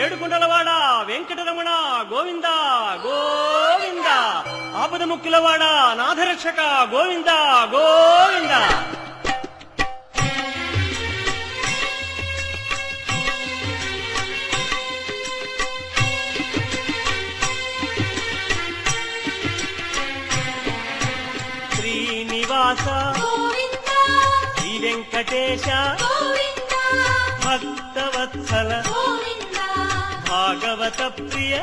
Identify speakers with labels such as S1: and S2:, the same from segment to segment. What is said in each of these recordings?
S1: ఏడుకొండలవాడ వెంకటరమణ గోవింద గోవింద. ఆపద ముక్కులవాడ నాథరక్షక గోవింద గోవింద. శ్రీనివాస శ్రీ వెంకటేశ భక్తవత్సల భాగవత ప్రియ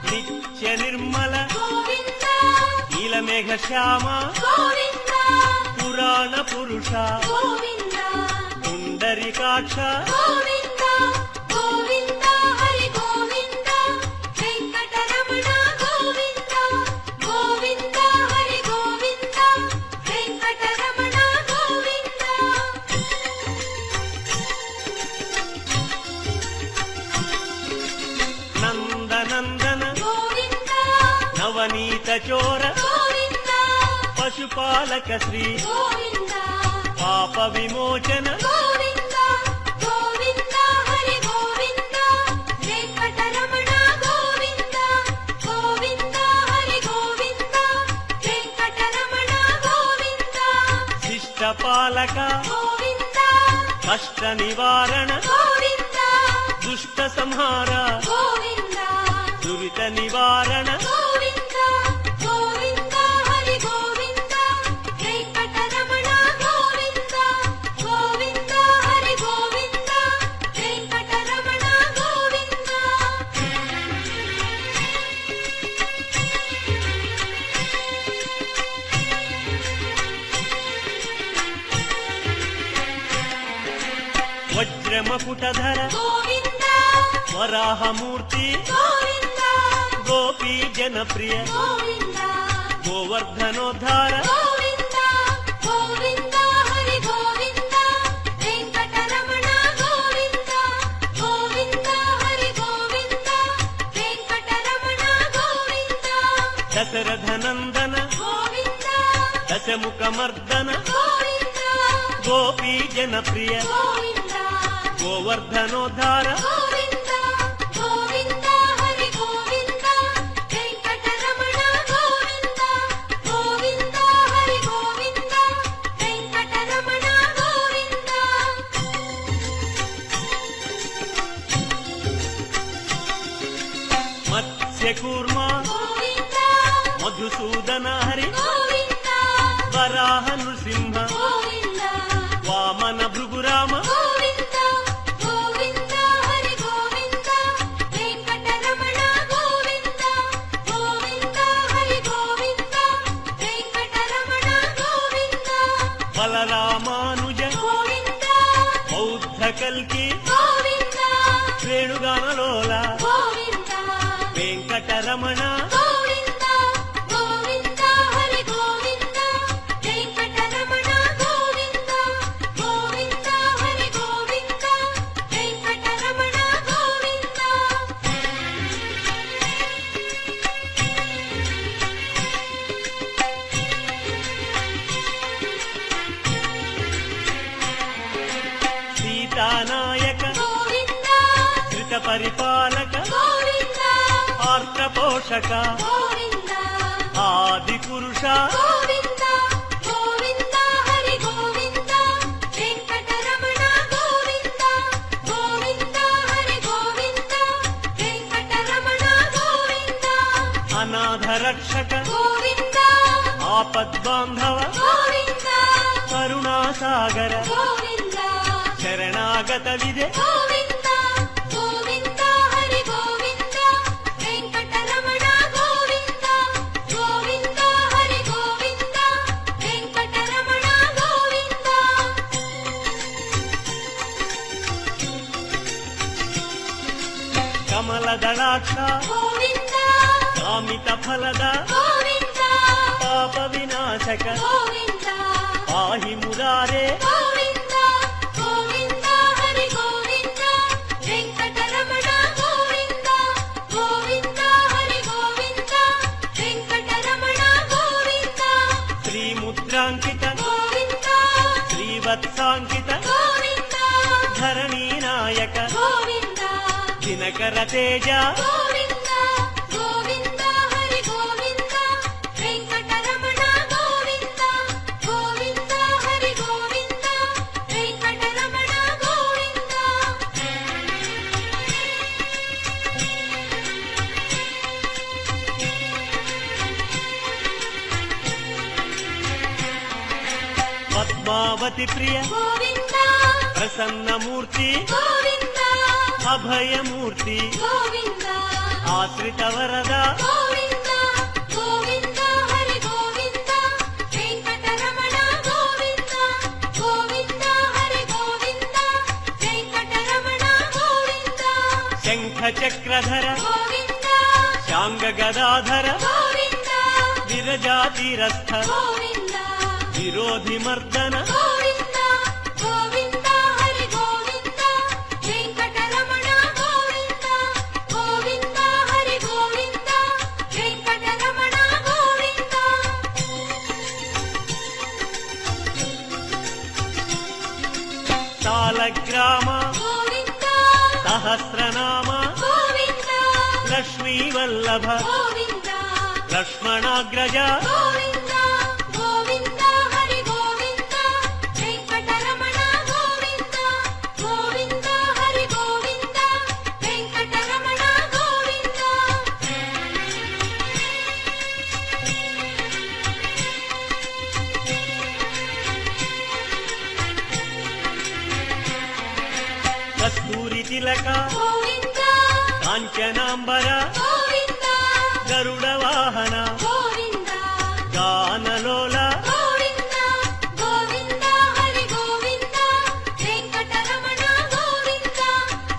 S1: నిత్య నిర్మల నీలమేఘ శ్యామ పురాణ పురుష పుండరీకాక్ష నందనందన నవనీత చోర పశుపాలక శ్రీ పాప విమోచన శిష్టపాలక కష్ట నివారణ దుష్ట సంహార దురిత నివారణ వజ్రమకుటధర వరాహమూర్తి గోపీ జనప్రియ గోవర్ధనోద్ధార దశరథనందన దశముఖమర్దన గోపీ జనప్రియ గోవర్ధనోద్ధార మత్స్యకూర్మ మధుసూదన హరి వరాహ నృసింహ వామన భృగురామ బలరామానుజ బౌద్ధ కల్కి వేణుగానలోల వెంకటరమణ సీతానాయక ధృత పరిపాలక ఆర్త పోషక ఆది పురుష అనాథ రక్షక ఆపద్బాంధవ కరుణాసాగర శరణాగత విదే కమలదళాక్ష కామిత ఫలద పాప వినాశక పాహి మురారే
S2: వెంకటరమణ గోవింద గోవింద హరి గోవింద
S1: చంద్రాంకిత
S2: గోవింద
S1: శ్రీవత్సాంకిత
S2: గోవింద
S1: ధరణీ నాయక
S2: గోవింద
S1: దినకర తేజ
S2: గోవింద గోవింద హరి గోవింద వెంకటరమణ గోవింద గోవింద హరి గోవింద వెంకటరమణ గోవింద
S1: పద్మావతి ప్రియ
S2: గోవింద
S1: ప్రసన్నమూర్తి
S2: గోవింద
S1: అభయమూర్తి
S2: గోవింద
S1: ఆశ్రిత వరద
S2: గోవింద గోవింద హరి గోవింద వెంకటరమణ గోవింద గోవింద హరి గోవింద వెంకటరమణ గోవింద
S1: శంఖ చక్రధర
S2: గోవింద
S1: శాంగ గదాధర
S2: గోవింద
S1: విరజాతిరస్థ
S2: గోవింద
S1: విరోధి మర్దన
S2: గోవింద గోవింద హరి గోవింద వెంకటరమణ గోవింద గోవింద హరి గోవింద వెంకటరమణ గోవింద
S1: సాలగ్రామ
S2: గోవింద
S1: సహస్రనామ
S2: గోవింద
S1: లక్ష్మీ వల్లభ
S2: గోవింద
S1: లక్ష్మణాగ్రజ
S2: గోవింద గోవింద హరి గోవింద వెంకటరమణ గోవింద గోవింద హరి గోవింద వెంకటరమణ గోవింద
S1: కస్తూరి తిలక
S2: గోవింద
S1: కాంచనాంబర
S2: గోవింద
S1: గరుడ వాహన
S2: గోవింద
S1: గానలోల
S2: గోవింద గోవింద హరి గోవింద వెంకటరమణ గోవింద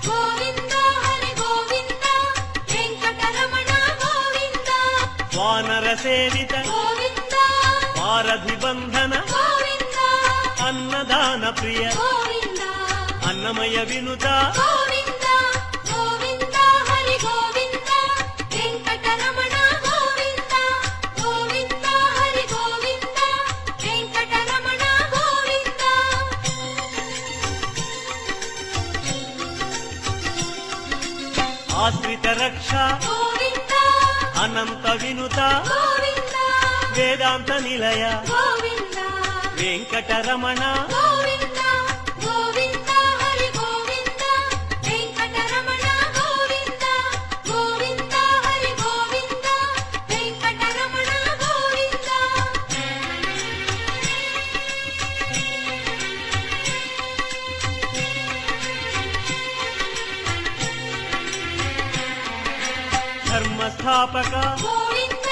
S2: గోవింద హరి గోవింద వెంకటరమణ గోవింద
S1: వానర సేవిత
S2: గోవింద
S1: వారధి బంధన
S2: గోవింద
S1: అన్నదాన ప్రియ
S2: గోవింద
S1: అన్నమయ వినుత
S2: గోవింద గోవింద హరి గోవింద వెంకటరమణ గోవింద గోవింద హరి గోవింద వెంకటరమణ గోవింద
S1: ఆశ్రిత రక్ష
S2: గోవింద
S1: అనంత వినుత
S2: గోవింద
S1: వేదాంత నిలయ
S2: గోవింద
S1: వెంకటరమణ
S2: గోవింద గోవింద హరి గోవింద వెంకటరమణ గోవింద గోవింద హరి గోవింద వెంకటరమణ గోవింద
S1: ధర్మస్థాపక
S2: గోవింద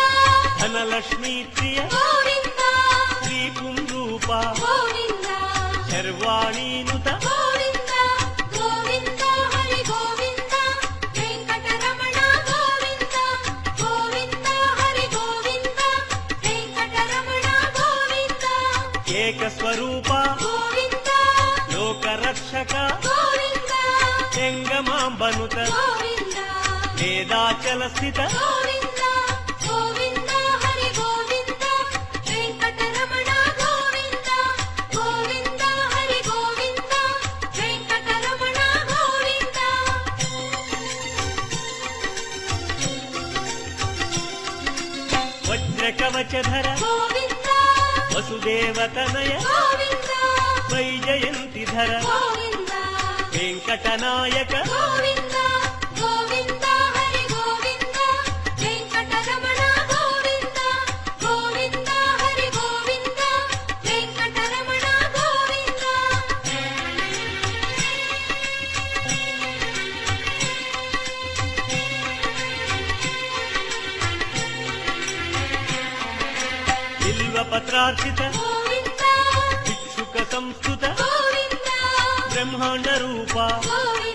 S1: ధనలక్ష్మీ ప్రియ
S2: గోవింద
S1: శ్రీ పుంరూప
S2: గోవింద
S1: శర్వాణీనుత
S2: గోవింద గోవింద హరి గోవింద వెంకటరమణ గోవింద గోవింద హరి గోవింద వెంకటరమణ గోవింద
S1: ఏకస్వరూప
S2: గోవింద
S1: లోకరక్షక
S2: గోవింద
S1: జంగమాంబనుత
S2: గోవింద
S1: వేదాచల స్థిత
S2: గోవింద గోవింద హరి గోవింద వెంకటరమణ గోవింద గోవింద హరి గోవింద వెంకటరమణ గోవింద
S1: వజ్రకవచధర
S2: గోవింద
S1: వసుదేవతనయ
S2: గోవింద
S1: వైజయంతిధర
S2: గోవింద
S1: వెంకటనాయక
S2: గోవింద గోవింద హరి గోవింద వెంకటరమణ గోవింద గోవింద హరి గోవింద వెంకటరమణ గోవింద
S1: బిల్వపత్రార్చిత
S2: గోవింద
S1: భిక్షుక సంస్కృత
S2: గోవింద
S1: బ్రహ్మాండ రూప
S2: గోవింద